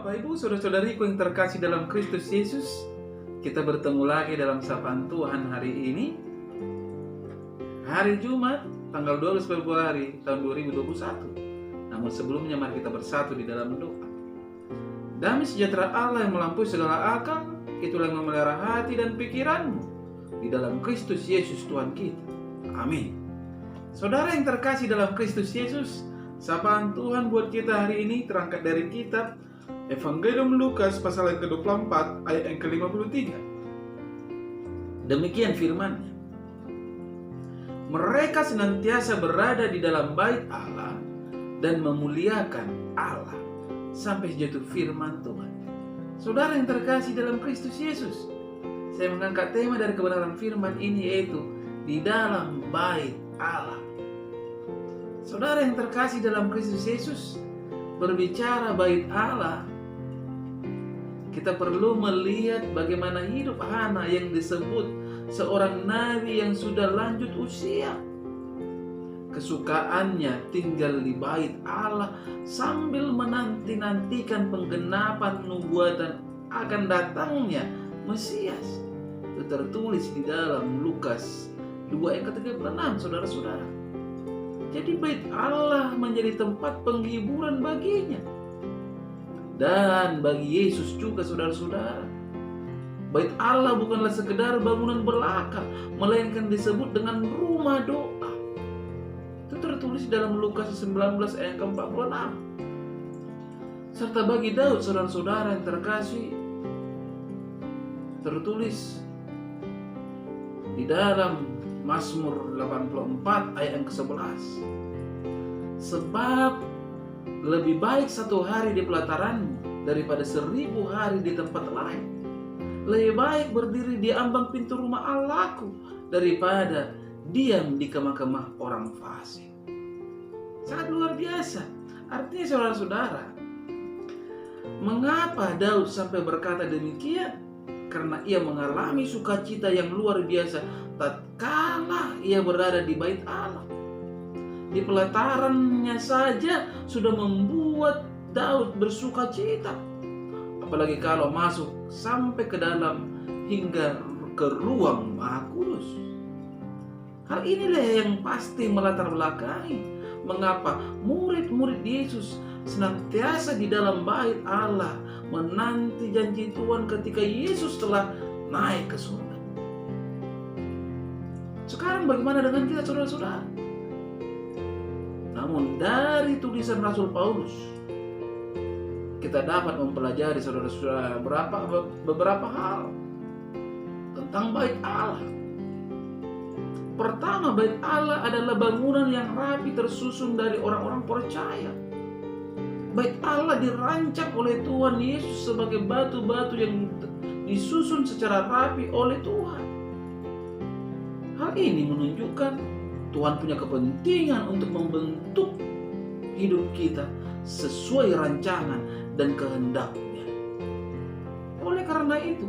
Bapak Ibu, saudara-saudariku yang terkasih dalam Kristus Yesus, kita bertemu lagi dalam sapaan Tuhan hari ini. Hari Jumat, tanggal 12 Februari tahun 2021. Namun sebelumnya mari kita bersatu di dalam doa. Damai sejahtera Allah yang melampaui segala akal, itulah yang memelihara hati dan pikiranmu di dalam Kristus Yesus Tuhan kita. Amin. Saudara yang terkasih dalam Kristus Yesus, sapaan Tuhan buat kita hari ini terangkat dari kitab Evangelium Lukas pasal yang ke-24 ayat yang ke-53. Demikian firman-Nya. Mereka senantiasa berada di dalam bait Allah dan memuliakan Allah sampai jatuh firman Tuhan. Saudara yang terkasih dalam Kristus Yesus, saya mengangkat tema dari kebenaran firman ini, yaitu di dalam bait Allah. Saudara yang terkasih dalam Kristus Yesus, berbicara bait Allah, kita perlu melihat bagaimana hidup Hana yang disebut seorang nabi yang sudah lanjut usia. Kesukaannya tinggal di bait Allah sambil menanti-nantikan penggenapan nubuatan akan datangnya Mesias. Itu tertulis di dalam Lukas 2 ayat ke-36, saudara-saudara. Jadi bait Allah menjadi tempat penghiburan baginya. Dan bagi Yesus juga, saudara-saudara, bait Allah bukanlah sekedar bangunan belaka, melainkan disebut dengan rumah doa. Itu tertulis dalam Lukas 19 ayat ke-46. Serta bagi Daud, saudara-saudara yang terkasih, tertulis di dalam Mazmur 84 ayat yang ke-11. Sebab lebih baik 1 hari di pelataranmu daripada 1000 hari di tempat lain. Lebih baik berdiri di ambang pintu rumah Allahku daripada diam di kemah-kemah orang fasik. Sangat luar biasa. Artinya, saudara-saudara, mengapa Daud sampai berkata demikian? Karena ia mengalami sukacita yang luar biasa tatkala ia berada di bait Allah. Di pelatarannya saja sudah membuat Daud bersukacita. Apalagi kalau masuk sampai ke dalam hingga ke ruang Maha Kudus. Hal inilah yang pasti melatar belakangi mengapa murid-murid Yesus senantiasa di dalam bait Allah menanti janji Tuhan ketika Yesus telah naik ke surga. Sekarang bagaimana dengan kita, saudara-saudara? Namun dari tulisan Rasul Paulus, kita dapat mempelajari, saudara-saudara, beberapa hal tentang bait Allah. Pertama, bait Allah adalah bangunan yang rapi tersusun dari orang-orang percaya. Bait Allah dirancang oleh Tuhan Yesus sebagai batu-batu yang disusun secara rapi oleh Tuhan. Hal ini menunjukkan Tuhan punya kepentingan untuk membentuk hidup kita sesuai rancangan dan kehendak-Nya. Oleh karena itu,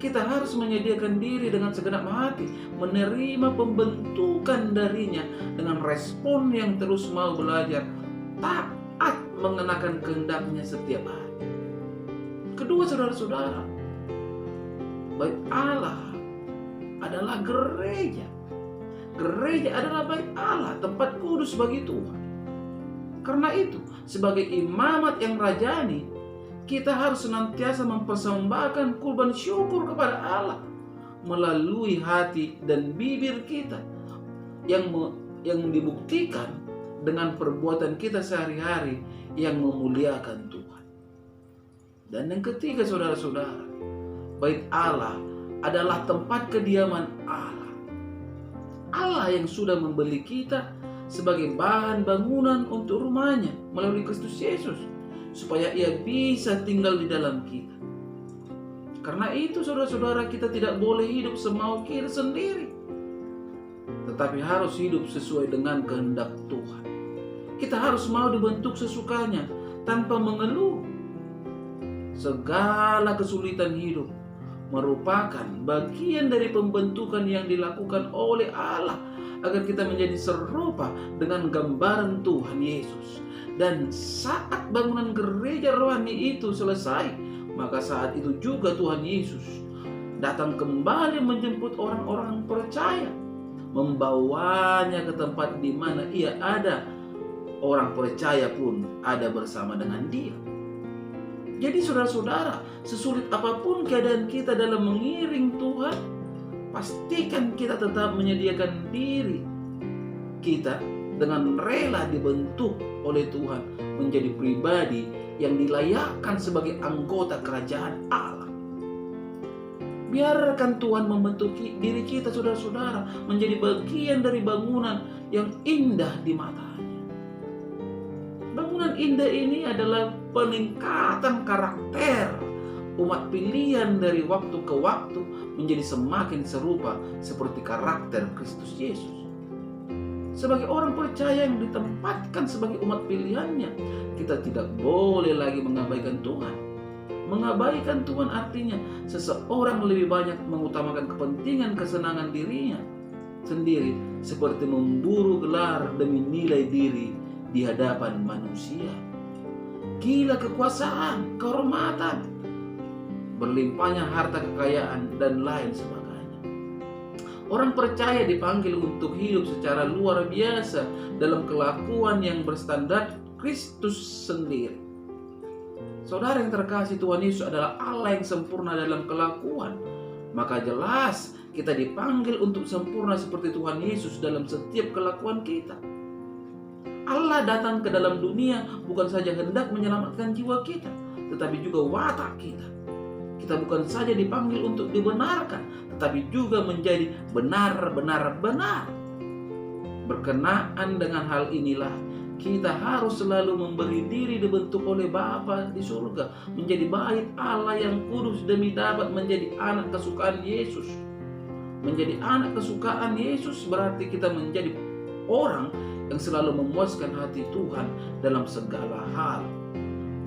kita harus menyediakan diri dengan segenap hati, menerima pembentukan darinya dengan respon yang terus mau belajar, taat mengenakan kehendak-Nya setiap hari. Kedua, saudara-saudara, bait Allah adalah gereja. Gereja adalah bait Allah, tempat kudus bagi Tuhan. Karena itu, sebagai imamat yang rajani, kita harus senantiasa mempersembahkan kurban syukur kepada Allah melalui hati dan bibir kita yang dibuktikan dengan perbuatan kita sehari-hari yang memuliakan Tuhan. Dan yang ketiga, saudara-saudara, bait Allah adalah tempat kediaman Allah. Allah yang sudah membeli kita sebagai bahan bangunan untuk rumah-Nya melalui Kristus Yesus, supaya Ia bisa tinggal di dalam kita. Karena itu, saudara-saudara, kita tidak boleh hidup semau kita sendiri, tetapi harus hidup sesuai dengan kehendak Tuhan. Kita harus mau dibentuk sesukanya tanpa mengeluh. Segala kesulitan hidup merupakan bagian dari pembentukan yang dilakukan oleh Allah agar kita menjadi serupa dengan gambaran Tuhan Yesus. Dan saat bangunan gereja rohani itu selesai, maka saat itu juga Tuhan Yesus datang kembali menjemput orang-orang percaya, membawanya ke tempat di mana ia ada. Orang percaya pun ada bersama dengan dia. Jadi saudara-saudara, sesulit apapun keadaan kita dalam mengiring Tuhan, pastikan kita tetap menyediakan diri kita dengan rela dibentuk oleh Tuhan menjadi pribadi yang dilayakkan sebagai anggota kerajaan Allah. Biarkan Tuhan membentuk diri kita, saudara-saudara, menjadi bagian dari bangunan yang indah di matanya. Bangunan indah ini adalah peningkatan karakter umat pilihan dari waktu ke waktu menjadi semakin serupa seperti karakter Kristus Yesus. Sebagai orang percaya yang ditempatkan sebagai umat pilihannya, kita tidak boleh lagi mengabaikan Tuhan. Mengabaikan Tuhan artinya seseorang lebih banyak mengutamakan kepentingan kesenangan dirinya sendiri, seperti memburu gelar demi nilai diri di hadapan manusia. Gila kekuasaan, kehormatan, berlimpahnya harta kekayaan, dan lain sebagainya. Orang percaya dipanggil untuk hidup secara luar biasa dalam kelakuan yang berstandar Kristus sendiri. Saudara yang terkasih, Tuhan Yesus adalah Allah yang sempurna dalam kelakuan. Maka jelas kita dipanggil untuk sempurna seperti Tuhan Yesus dalam setiap kelakuan kita. Allah datang ke dalam dunia bukan saja hendak menyelamatkan jiwa kita, tetapi juga watak kita. Kita bukan saja dipanggil untuk dibenarkan, tetapi juga menjadi benar-benar benar. Berkenaan dengan hal inilah, kita harus selalu memberi diri dibentuk oleh Bapa di surga menjadi bait Allah yang kudus demi dapat menjadi anak kesukaan Yesus. Menjadi anak kesukaan Yesus berarti kita menjadi orang yang selalu memuaskan hati Tuhan dalam segala hal,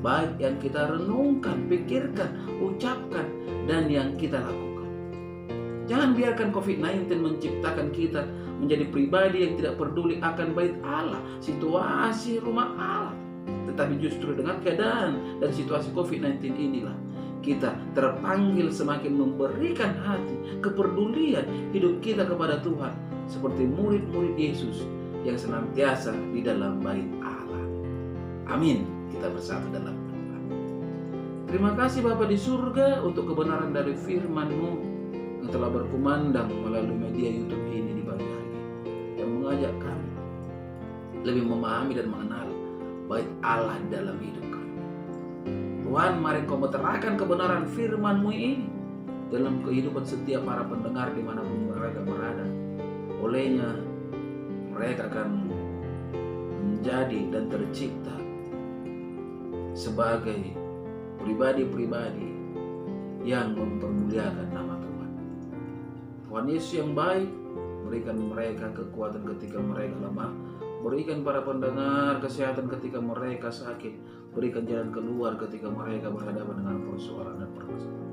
baik yang kita renungkan, pikirkan, ucapkan, dan yang kita lakukan. Jangan biarkan COVID-19 menciptakan kita menjadi pribadi yang tidak peduli akan bait Allah, situasi rumah Allah. Tetapi justru dengan keadaan dan situasi COVID-19 inilah kita terpanggil semakin memberikan hati, kepedulian hidup kita kepada Tuhan seperti murid-murid Yesus yang senantiasa di dalam bait Allah. Amin. Kita bersatu dalam doa. Terima kasih Bapa di surga untuk kebenaran dari firman-Mu yang telah berkumandang melalui media YouTube ini di pagi hari ini, yang mengajak kami lebih memahami dan mengenal bait Allah dalam hidup kami. Tuhan, mari Kau meterangkan kebenaran firman-Mu ini dalam kehidupan setiap para pendengar dimanapun mereka berada. Olehnya mereka akan menjadi dan tercipta sebagai pribadi-pribadi yang mempermuliakan nama Tuhan. Tuhan Yesus yang baik, berikan mereka kekuatan ketika mereka lemah, berikan para pendengar kesehatan ketika mereka sakit, berikan jalan keluar ketika mereka berhadapan dengan persoalan dan permasalahan.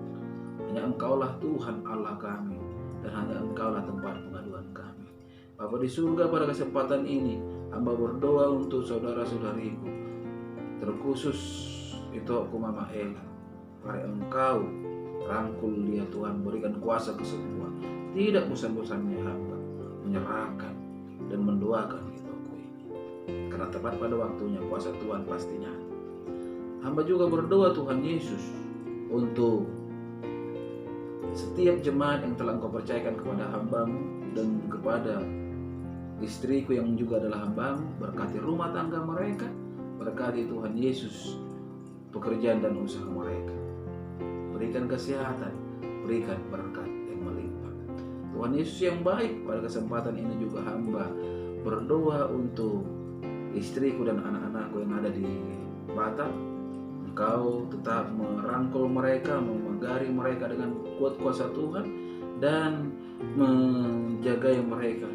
Hanya Engkaulah Tuhan Allah kami, dan hanya Engkaulah tempat pengaduan kami. Bapa di surga, pada kesempatan ini hamba berdoa untuk saudara-saudariku, terkhusus itu aku Mama Ella. Mari Engkau rangkul dia Tuhan, berikan kuasa kesembuhan. Tidak bosan-bosannya hamba menyerahkan dan mendoakan itu aku ini, karena tepat pada waktunya kuasa Tuhan pasti nyata. Hamba juga berdoa Tuhan Yesus untuk setiap jemaat yang telah Engkau percayakan kepada hamba-Mu dan kepada istriku yang juga adalah hamba-Mu. Berkati rumah tangga mereka, berkati Tuhan Yesus pekerjaan dan usaha mereka. Berikan kesehatan, berikan berkat yang melimpah. Tuhan Yesus yang baik, pada kesempatan ini juga hamba berdoa untuk istriku dan anak-anakku yang ada di Batam. Engkau tetap merangkul mereka, memagari mereka dengan kuat kuasa Tuhan, dan menjaga mereka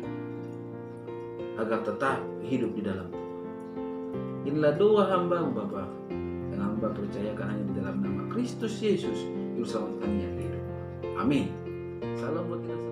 agar tetap hidup di dalam Tuhan. Inilah doa hamba-Mu Bapa, yang hamba percayakan hanya di dalam nama Kristus Yesus, Juru Selamat kami yang hidup. Amin. Salam buat kita.